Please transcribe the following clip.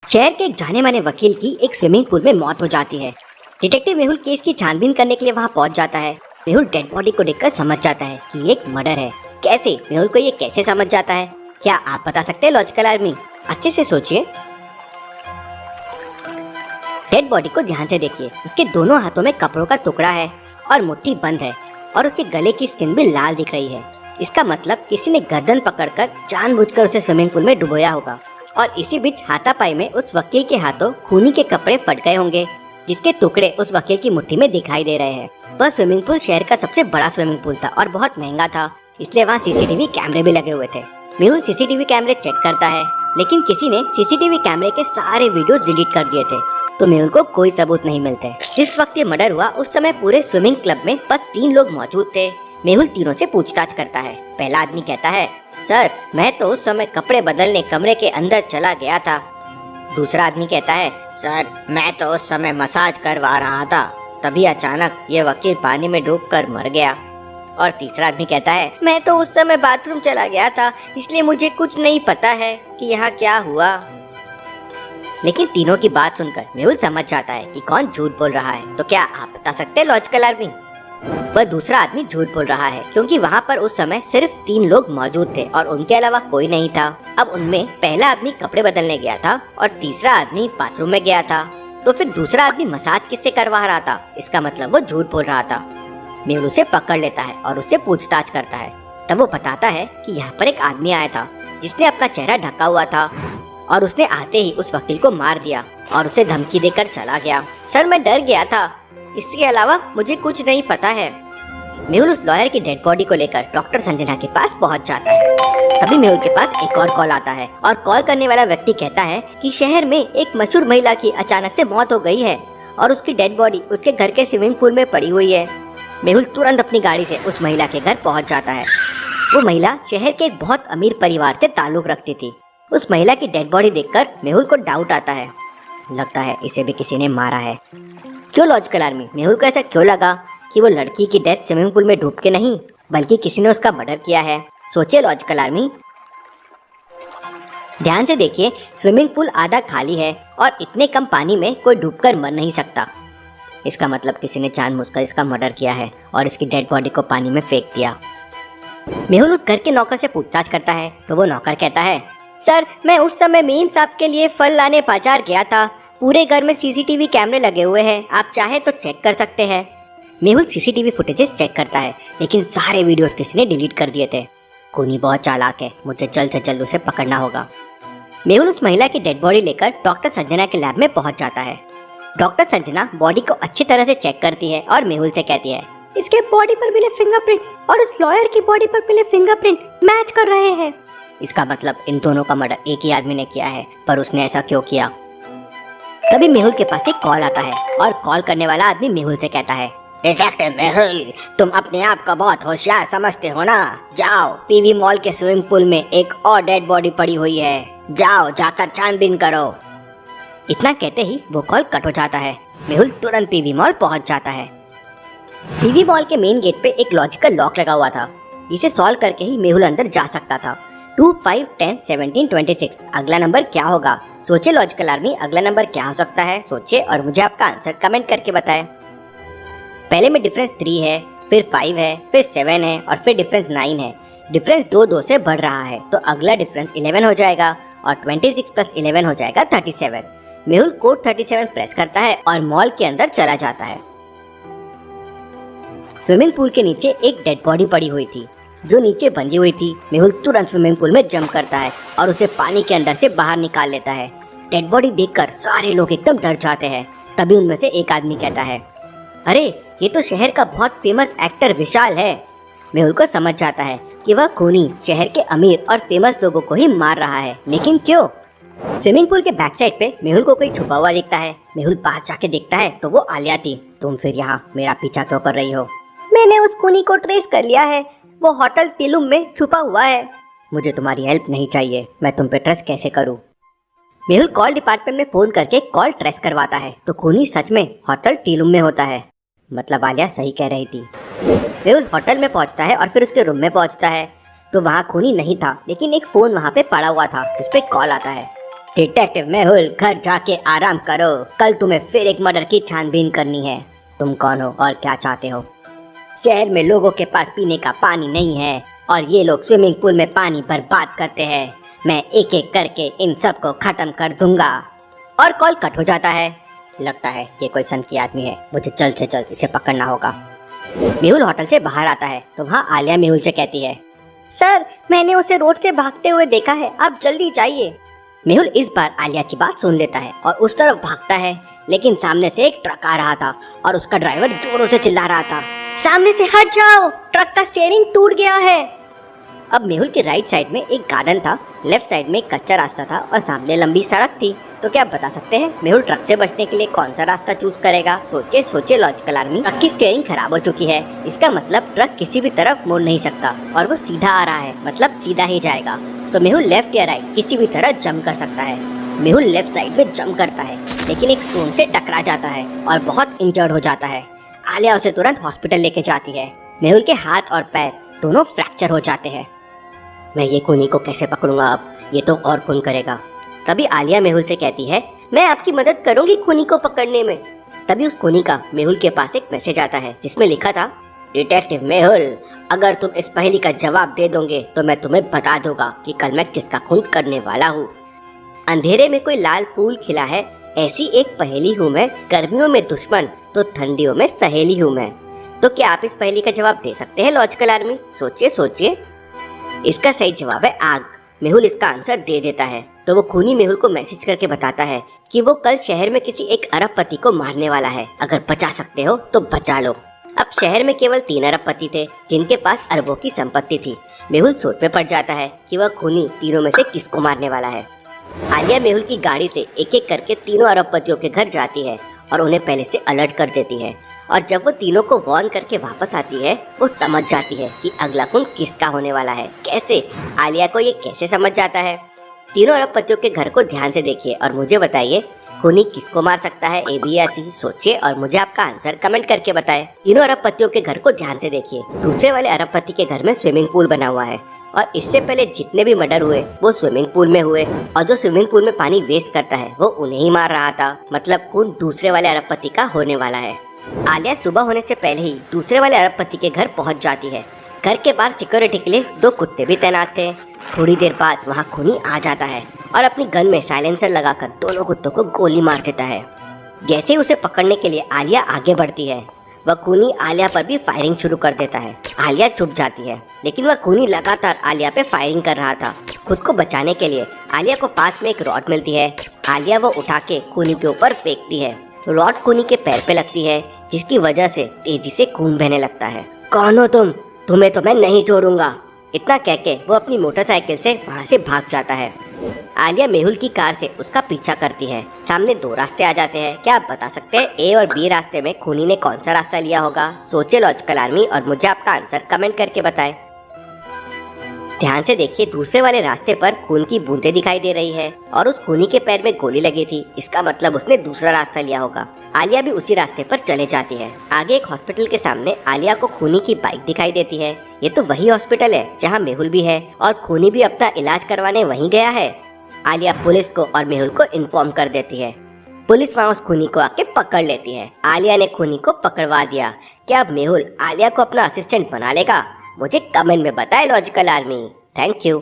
शहर के एक जाने माने वकील की एक स्विमिंग पूल में मौत हो जाती है। डिटेक्टिव मेहुल केस की छानबीन करने के लिए वहां पहुंच जाता है। मेहुल डेड बॉडी को देखकर समझ जाता है कि ये एक मर्डर है। कैसे? मेहुल को ये कैसे समझ जाता है? क्या आप बता सकते हैं लॉजिकल आर्मी? अच्छे से सोचिए। डेड बॉडी को ध्यान से देखिए। उसके दोनों हाथों में कपड़ों का टुकड़ा है और मुट्ठी बंद है और उसके गले की स्किन भी लाल दिख रही है। इसका मतलब किसी ने गर्दन पकड़कर जानबूझकर उसे स्विमिंग पूल में डुबोया होगा। और इसी बीच हाथापाई में उस वकील के हाथों खूनी के कपड़े फट गए होंगे, जिसके टुकड़े उस वकील की मुट्ठी में दिखाई दे रहे हैं। वह स्विमिंग पूल शहर का सबसे बड़ा स्विमिंग पूल था और बहुत महंगा था, इसलिए वहाँ सीसीटीवी कैमरे भी लगे हुए थे। मेहुल सीसीटीवी कैमरे चेक करता है, लेकिन किसी ने सीसीटीवी कैमरे के सारे वीडियो डिलीट कर दिए थे, तो मेहुल को कोई सबूत नहीं मिलते। जिस वक्त ये मर्डर हुआ उस समय पूरे स्विमिंग क्लब में बस 3 लोग मौजूद थे। मेहुल तीनों से पूछताछ करता है। पहला आदमी कहता है, सर मैं तो उस समय कपड़े बदलने कमरे के अंदर चला गया था। दूसरा आदमी कहता है, सर मैं तो उस समय मसाज करवा रहा था, तभी अचानक ये वकील पानी में डूबकर मर गया। और तीसरा आदमी कहता है, मैं तो उस समय बाथरूम चला गया था, इसलिए मुझे कुछ नहीं पता है कि यहाँ क्या हुआ। लेकिन तीनों की बात सुनकर मेहुल समझ जाता है कि कौन झूठ बोल रहा है। तो क्या आप बता सकते हैं लॉजिकल आर्मी? वह दूसरा आदमी झूठ बोल रहा है क्योंकि वहाँ पर उस समय सिर्फ 3 लोग मौजूद थे और उनके अलावा कोई नहीं था। अब उनमें पहला आदमी कपड़े बदलने गया था और तीसरा आदमी बाथरूम में गया था, तो फिर दूसरा आदमी मसाज किससे करवा रहा था? इसका मतलब वो झूठ बोल रहा था। मेहुल उसे पकड़ लेता है और उससे पूछताछ करता है। तब वो बताता है कि यहाँ पर एक आदमी आया था जिसने अपना चेहरा ढका हुआ था और उसने आते ही उस वकील को मार दिया और उसे धमकी देकर चला गया। सर मैं डर गया था, इसके अलावा मुझे कुछ नहीं पता है। मेहुल उस लॉयर की डेड बॉडी को लेकर डॉक्टर संजना के पास पहुंच जाता है। तभी मेहुल के पास एक और कॉल आता है और कॉल करने वाला व्यक्ति कहता है कि शहर में एक मशहूर महिला की अचानक से मौत हो गई है और उसकी डेड बॉडी उसके घर के स्विमिंग पूल में पड़ी हुई है। मेहुल तुरंत अपनी गाड़ी से उस महिला के घर पहुंच जाता है। वो महिला शहर के एक बहुत अमीर परिवार से ताल्लुक रखती थी। उस महिला की डेड बॉडी देखकर मेहुल को डाउट आता है। लगता है इसे भी किसी ने मारा है। क्यों लॉजिकल आर्मी? मेहुल को ऐसा क्यों लगा कि वो लड़की की डेथ स्विमिंग पूल में डूब के नहीं बल्कि किसी ने उसका मर्डर किया है? सोचिए लॉजिकल आर्मी। ध्यान से देखिए, स्विमिंग पूल आधा खाली है और इतने कम पानी में कोई डूबकर मर नहीं सकता। इसका मतलब किसी ने जानबूझकर इसका मर्डर किया है और इसकी डेड बॉडी को पानी में फेंक दिया। मेहुल उस घर के नौकर से पूछताछ करता है तो वो नौकर कहता है, सर मैं उस समय मीम साहब के लिए फल लाने बाजार गया था। पूरे घर में सीसीटीवी कैमरे लगे हुए हैं, आप चाहे तो चेक कर सकते हैं। मेहुल सीसीटीवी फुटेजेस चेक करता है, लेकिन सारे वीडियोस किसी ने डिलीट कर दिए थे। खूनी बहुत चालाक है, मुझे जल्द से जल्द उसे पकड़ना होगा। मेहुल उस महिला की डेड बॉडी लेकर डॉक्टर संजना के लैब में पहुंच जाता है। डॉक्टर संजना बॉडी को अच्छी तरह से चेक करती है और मेहुल से कहती है, इसके बॉडी पर मिले फिंगरप्रिंट और उस लॉयर की बॉडी पर मिले फिंगरप्रिंट मैच कर रहे हैं। इसका मतलब इन दोनों का मर्डर एक ही आदमी ने किया है, पर उसने ऐसा क्यों किया? तभी मेहुल के पास एक कॉल आता है और कॉल करने वाला आदमी मेहुल से कहता है, डिटेक्टिव मेहुल, तुम अपने आप को बहुत होशियार समझते हो ना? जाओ, पीवी मॉल के स्विमिंग पूल में एक और डेड बॉडी पड़ी हुई है, जाओ जाकर छानबीन करो। इतना कहते ही वो कॉल कट हो जाता है। मेहुल तुरंत पीवी मॉल पहुंच जाता है। पीवी मॉल के मेन गेट पे एक लॉजिकल लॉक लगा हुआ था, जिसे सॉल्व करके ही मेहुल अंदर जा सकता था। 2, 5, 10, 17, 26 अगला नंबर क्या होगा? सोचिए लॉजिकल आर्मी, अगला नंबर क्या हो सकता है? सोचिए और मुझे आपका आंसर कमेंट करके बताएं। पहले में डिफरेंस 3 है, फिर 5 है, फिर 7 है और फिर डिफरेंस 9 है। डिफरेंस 2 से बढ़ रहा है, तो अगला डिफरेंस 11 हो जाएगा और 26 प्लस 11 हो जाएगा 37। मेहुल कोड 37 प्रेस करता है और मॉल के अंदर चला जाता है। स्विमिंग पूल के नीचे एक डेड बॉडी पड़ी हुई थी जो नीचे बंधी हुई थी। मेहुल तुरंत स्विमिंग पूल में जंप करता है और उसे पानी के अंदर से बाहर निकाल लेता है। डेड बॉडी देखकर सारे लोग एकदम डर जाते हैं। तभी उनमें से एक आदमी कहता है, अरे ये तो शहर का बहुत फेमस एक्टर विशाल है। मेहुल को समझ जाता है कि वह खूनी शहर के अमीर और फेमस लोगों को ही मार रहा है, लेकिन क्यों? स्विमिंग पूल के बैक साइड पे मेहुल को कोई छुपा हुआ दिखता है। मेहुल पास जाके देखता है तो वो आलिया थी। तुम फिर यहाँ मेरा पीछा क्यों कर रही हो? मैंने उस खूनी को ट्रेस कर लिया है, वो होटल तिलुम में छुपा हुआ है। मुझे तुम्हारी हेल्प नहीं चाहिए, मैं तुम पे ट्रस्ट कैसे करूं? मेहुल कॉल डिपार्टमेंट में फोन करके कॉल ट्रेस करवाता है तो खूनी सच में होटल तिलुम में होता है। मतलब आलिया सही कह रही थी। मेहुल होटल में पहुंचता है और फिर उसके रूम में पहुंचता है तो वहाँ खूनी नहीं था, लेकिन एक फोन वहाँ पे पड़ा हुआ था जिसपे कॉल आता है। डिटेक्टिव मेहुल, घर जाके आराम करो, कल तुम्हें फिर एक मर्डर की छानबीन करनी है। तुम कौन हो और क्या चाहते हो? शहर में लोगों के पास पीने का पानी नहीं है और ये लोग स्विमिंग पूल में पानी बर्बाद करते हैं। मैं एक एक करके इन सब को खत्म कर दूंगा। और कॉल कट हो जाता है। लगता है ये कोई सनकी आदमी है, मुझे जल्द से जल्द इसे पकड़ना होगा। मेहुल होटल से बाहर आता है तो वहाँ आलिया मेहुल से कहती है, सर मैंने उसे रोड से भागते हुए देखा है, आप जल्दी जाइए। मेहुल इस बार आलिया की बात सुन लेता है और उस तरफ भागता है, लेकिन सामने से एक ट्रक आ रहा था और उसका ड्राइवर जोरों से चिल्ला रहा था, सामने से हट जाओ, ट्रक का स्टीयरिंग टूट गया है। अब मेहुल के राइट साइड में एक गार्डन था, लेफ्ट साइड में एक कच्चा रास्ता था और सामने लंबी सड़क थी। तो क्या आप बता सकते हैं मेहुल ट्रक से बचने के लिए कौन सा रास्ता चूज करेगा? सोचिए सोचिए लॉजिकल आर्मी। ट्रक की स्टीयरिंग खराब हो चुकी है, इसका मतलब ट्रक किसी भी तरफ मुड़ नहीं सकता और वो सीधा आ रहा है, मतलब सीधा ही जाएगा। तो मेहुल लेफ्ट या राइट किसी भी तरह जंप कर सकता है। मेहुल लेफ्ट साइड में जंप करता है, लेकिन एक स्टोन से टकरा जाता है और बहुत इंजर्ड हो जाता है। आलिया उसे तुरंत हॉस्पिटल लेके जाती है। मेहुल के हाथ और पैर दोनों फ्रैक्चर हो जाते हैं। मैं ये खूनी को कैसे पकड़ूंगा अब, ये तो और खून करेगा। तभी आलिया मेहुल से कहती है, मैं आपकी मदद करूंगी खूनी को पकड़ने में। तभी उस खूनी का मेहुल के पास एक मैसेज आता है जिसमें लिखा था, डिटेक्टिव मेहुल, अगर तुम इस पहेली का जवाब दे दोगे तो मैं तुम्हें बता दूंगा कि कल मैं किसका खून करने वाला हूँ। अंधेरे में कोई लाल फूल खिला है, ऐसी एक पहेली हूँ मैं, गर्मियों में दुश्मन तो ठंडियों में सहेली हूँ मैं। तो क्या आप इस पहेली का जवाब दे सकते हैं लॉजिकल आर्मी? सोचिए सोचिए। इसका सही जवाब है आग। मेहुल इसका आंसर दे देता है तो वो खूनी मेहुल को मैसेज करके बताता है कि वो कल शहर में किसी एक अरबपति को मारने वाला है, अगर बचा सकते हो तो बचा लो। अब शहर में केवल 3 अरबपति थे जिनके पास अरबों की संपत्ति थी। मेहुल सोच में पड़ जाता है कि वह खूनी तीनों में से किसको मारने वाला है। आलिया मेहुल की गाड़ी से एक एक करके तीनों अरबपतियों के घर जाती है और उन्हें पहले से अलर्ट कर देती है। और जब वो तीनों को वार्न करके वापस आती है, वो समझ जाती है कि अगला खून किसका होने वाला है। कैसे? आलिया को ये कैसे समझ जाता है? तीनों अरबपतियों के घर को ध्यान से देखिए और मुझे बताइए खूनी किसको मार सकता है, ए बी या सी? सोचिए और मुझे आपका आंसर कमेंट करके बताएं। तीनों अरबपतियों के घर को ध्यान से देखिए। दूसरे वाले अरबपति के घर में स्विमिंग पूल बना हुआ है और इससे पहले जितने भी मर्डर हुए वो स्विमिंग पूल में हुए और जो स्विमिंग पूल में पानी वेस्ट करता है वो उन्हें ही मार रहा था। मतलब खून दूसरे वाले अरबपति का होने वाला है। आलिया सुबह होने से पहले ही दूसरे वाले अरबपति के घर पहुंच जाती है। घर के बाहर सिक्योरिटी के लिए 2 कुत्ते भी तैनात थे। थोड़ी देर बाद वहां खूनी आ जाता है और अपनी गन में साइलेंसर लगाकर दोनों कुत्तों को गोली मार देता है। जैसे ही उसे पकड़ने के लिए आलिया आगे बढ़ती है, वह खूनी आलिया पर भी फायरिंग शुरू कर देता है। आलिया चुप जाती है, लेकिन वह खूनी लगातार आलिया पे फायरिंग कर रहा था। खुद को बचाने के लिए आलिया को पास में एक रॉड मिलती है। आलिया वो उठा के खूनी के ऊपर फेंकती है। रॉड खूनी के पैर पे लगती है, जिसकी वजह से तेजी से खून बहने लगता है। कौन हो तुम? तुम्हें तो मैं नहीं छोड़ूंगा। इतना कह के वो अपनी मोटरसाइकिल से वहाँ से भाग जाता है। आलिया मेहुल की कार से उसका पीछा करती है। सामने 2 रास्ते आ जाते हैं। क्या आप बता सकते हैं ए और बी रास्ते में खूनी ने कौन सा रास्ता लिया होगा? सोचिए लॉजिकल आर्मी और मुझे आपका आंसर कमेंट करके बताएं। ध्यान से देखिए, दूसरे वाले रास्ते पर खून की बूंदें दिखाई दे रही है और उस खूनी के पैर में गोली लगी थी। इसका मतलब उसने दूसरा रास्ता लिया होगा। आलिया भी उसी रास्ते पर चले जाती है। आगे एक हॉस्पिटल के सामने आलिया को खूनी की बाइक दिखाई देती है। ये तो वही हॉस्पिटल है जहाँ मेहुल भी है और खूनी भी अपना इलाज करवाने वहीं गया है। आलिया पुलिस को और मेहुल को इन्फॉर्म कर देती है। पुलिस वहाँ उस खूनी को आके पकड़ लेती है। आलिया ने खूनी को पकड़वा दिया। क्या अब मेहुल आलिया को अपना असिस्टेंट बना लेगा? मुझे कमेंट में बताएं लॉजिकल आर्मी। Thank you.